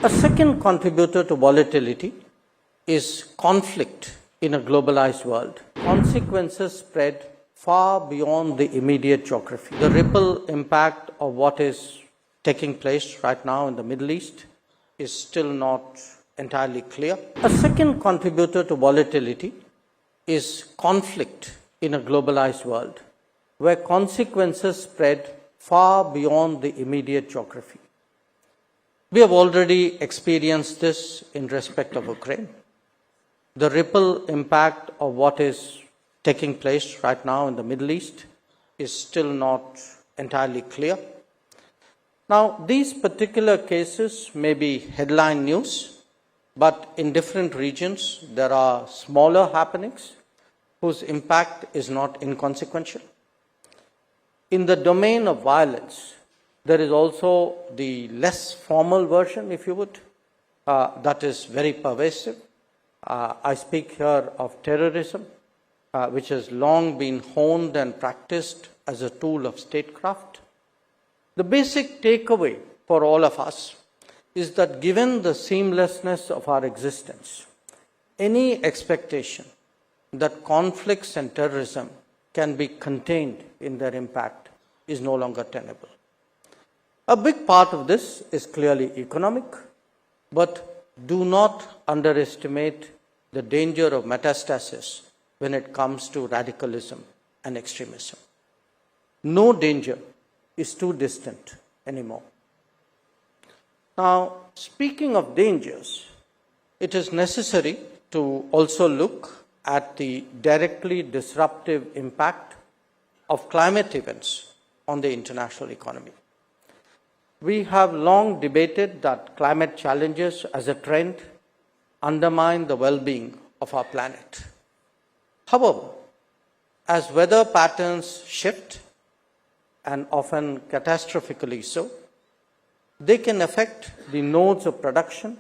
A second contributor to volatility is conflict in a globalized world. Consequences spread far beyond the immediate geography. The ripple impact of what is taking place right now in the Middle East is still not entirely clear. A second contributor to volatility is conflict in a globalized world, where consequences spread far beyond the immediate geography. We have already experienced this in respect of Ukraine. The ripple impact of what is taking place right now in the Middle East is still not entirely clear. Now, these particular cases may be headline news, but in different regions there are smaller happenings whose impact is not inconsequential. In the domain of violence, there is also the less formal version, if you would, that is very pervasive. I speak here of terrorism, which has long been honed and practiced as a tool of statecraft. The basic takeaway for all of us is that given the seamlessness of our existence, any expectation that conflicts and terrorism can be contained in their impact is no longer tenable. A big part of this is clearly economic, but do not underestimate the danger of metastasis when it comes to radicalism and extremism. No danger is too distant anymore. Now, speaking of dangers, it is necessary to also look at the directly disruptive impact of climate events on the international economy. We have long debated that climate challenges as a trend undermine the well-being of our planet. However, as weather patterns shift, and often catastrophically so, they can affect the nodes of production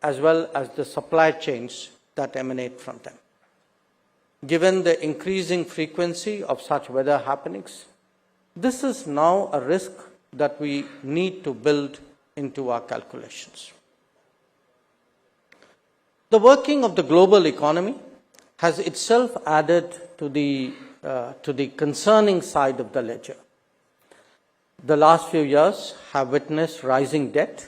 as well as the supply chains that emanate from them. Given the increasing frequency of such weather happenings, this is now a risk that we need to build into our calculations. The working of the global economy has itself added to the concerning side of the ledger. The last few years have witnessed rising debt,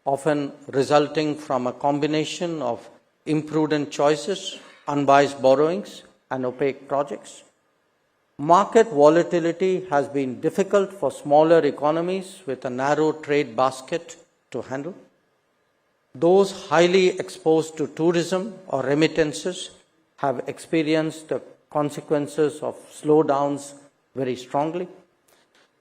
often resulting from a combination of imprudent choices, unwise borrowings, and opaque projects. Market volatility has been difficult for smaller economies with a narrow trade basket to handle. Those highly exposed to tourism or remittances have experienced the consequences of slowdowns very strongly.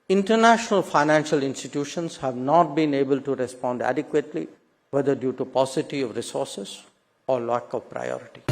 International financial institutions have not been able to respond adequately, whether due to paucity of resources or lack of priority.